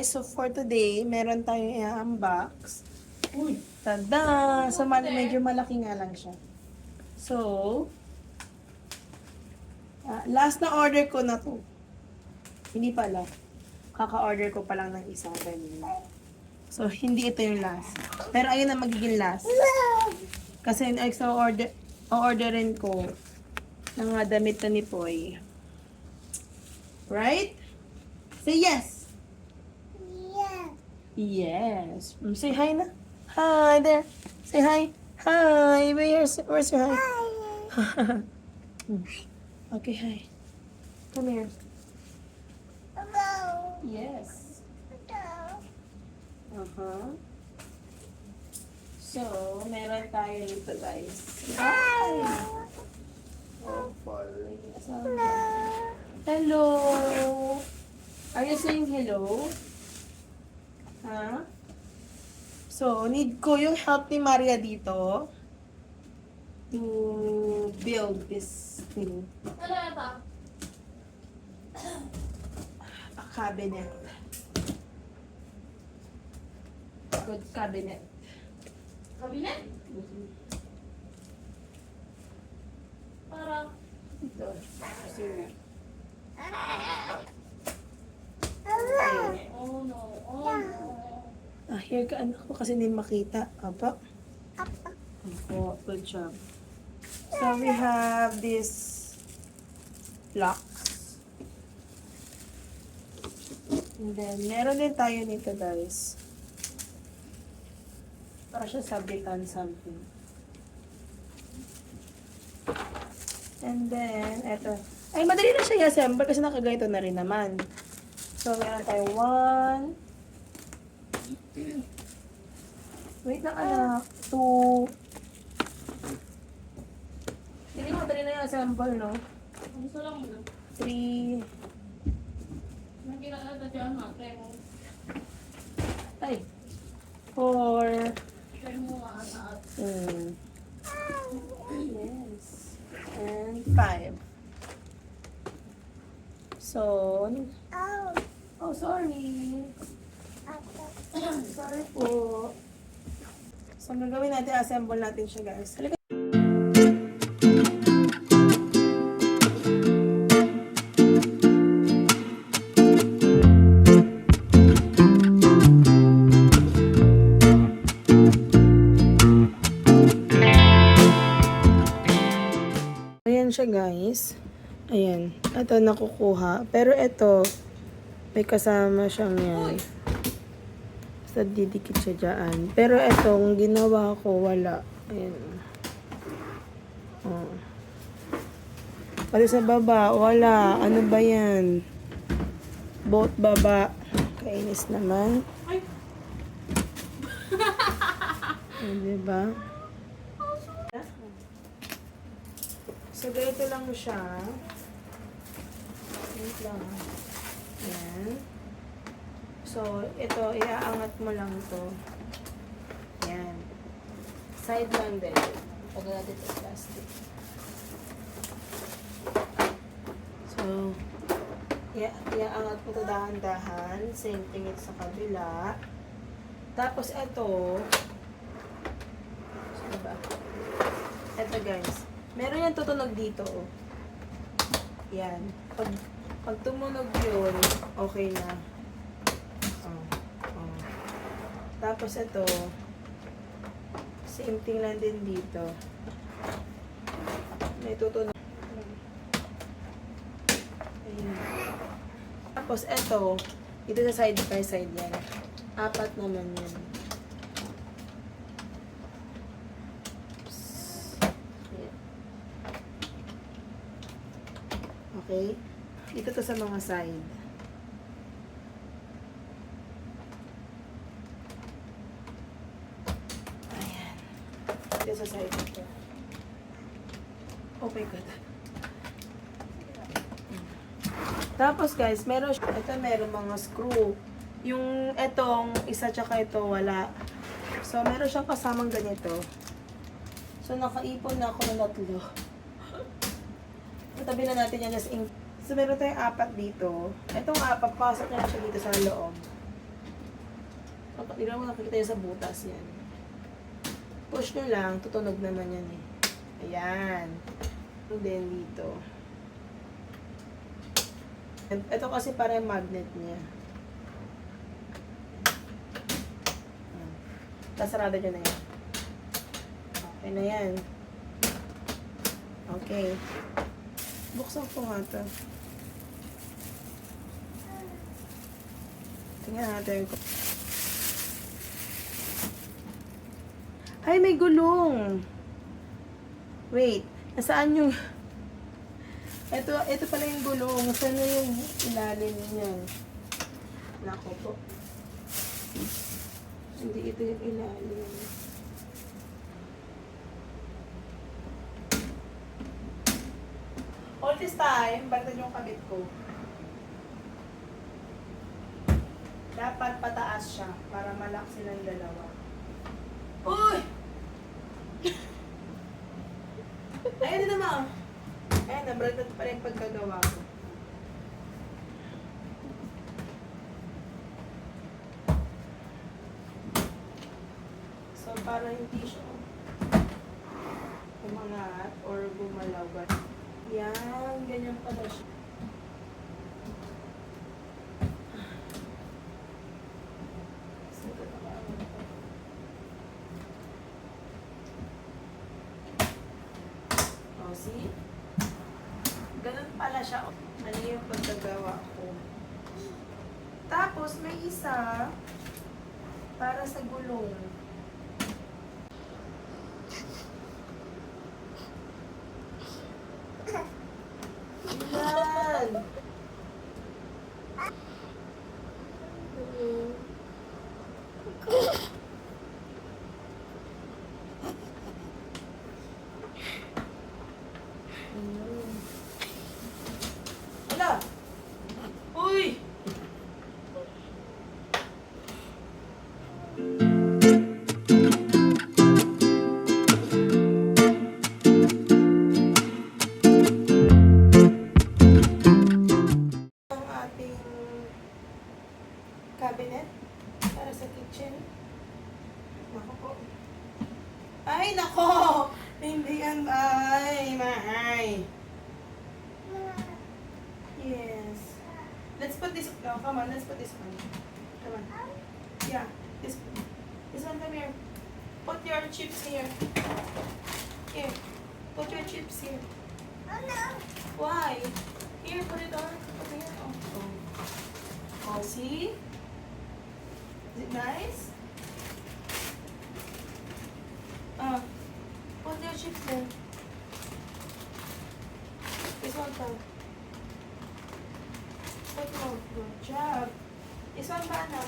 guys, so for today, meron tayong i-unbox. Uy! Tada! So, medyo malaki nga lang siya. So, last na order ko na to. Hindi pala. Kaka-order ko pa lang ng isa. So, hindi ito yung last. Pero ayun na magiging last. Kasi yung extra orderin ko ng mga damit na ni Poy. Right? Say yes! Yes. Say hi na. Hi there. Say hi. Hi. Where's your hi? Okay, hi. Come here. Yes. So, meron tayo dito, guys. Hi. Oh, falling. Hello. Are you saying hello? Huh? So, need ko yung help ni Maria dito to build this thing. Ano ito? A cabinet. Good cabinet. Kabinet? Parang... Ito. Sorry. Oh no. Oh no. Here ka anak ko kasi hindi makita. Apa? Opo, good job. So, we have this blocks. And then, meron din tayo nito, guys. Para siya sabitan something. And then, eto. Ay, madali na siya i-assemble kasi nakaganito na rin naman. So, meron tayo 1. Wait lang, anak. 2. Hindi mo madali na i-assemble, no? Gusto lang mo. 3. Nakikita dyan ha. Try mo. Ay. 4. Try mo nga at Yes. And 5. So, oh, sorry. Sorry po. So, ang gagawin natin, assemble natin siya, guys. Halika. Ayan siya, guys. Ayan. Ito nakukuha. Pero ito, may kasama siyang yan. Basta didikit siya dyan. Pero itong ginawa ko, wala. Ayan. Oh. Pati sa baba, wala. Ano ba yan? Both baba. Kainis naman. Diba? So, ganito lang siya. Wait lang. Ayan. So, ito, iaangat mo lang ito. Ayan. Side lang din. Pagka natin ito plastic. So, iaangat mo ito dahan-dahan. Same thing ito sa kabila. Tapos, ito. So, diba? Ito, guys. Meron yan tutunog dito, oh. Yan. Pag tumunog yun, okay na. Tapos ito, same thing lang din dito. May tutunog. Ayun. Tapos ito, dito sa side by side yan. 4 naman yan. Okay? Dito to sa mga side. Ayan. Dito sa side ito. Oh my God. Tapos guys, meron mga screw. Yung etong isa tsaka ito wala. So meron siyang kasamang ganito. So nakaipon na ako ng 3. Tabi na natin yan as in. So, meron tayong 4 dito. Itong 4, pasok na siya dito sa loob. Hindi mo nakikita yan sa butas yan. Push nyo lang, tutunog naman yan eh. Ayan. And then dito. Ito kasi para yung magnet niya. Tasarado nyo na yan. Okay na yan. Okay. Buksan ko nga ito. Tingnan natin. Ay, may gulong. Wait. Nasaan yung... Ito pala yung gulong. Saan na yung ilalim niyan? Nako po. Hindi ito yung ilalim. All this time, baliktad yung kabit ko. Dapat pataas siya para malak silang dalawa. Uy! Ayan din naman. Ayan, nabaliktad pa rin yung pagkagawa ko. So, para hindi siya umangat or gumalaw. Yan, ganyan pala siya. Oh, see? Ganun pala siya. Ano yung pagkagawa ko. Tapos, may isa para sa gulong. Yan. Hala! Uy! Ang ating cabinet para sa kitchen. Nako po. Ay, nako! Hindi yan, ay, mahay. Yes. Let's put this, no, come on, let's put this one. Come on. Yeah, this one, come here. Put your chips here. Here. Put your chips here. Why? Here, put it on. Put it on. Oh, see? Is it nice? Put your chips there. This one, come. Put more. Good job. This one, Bana.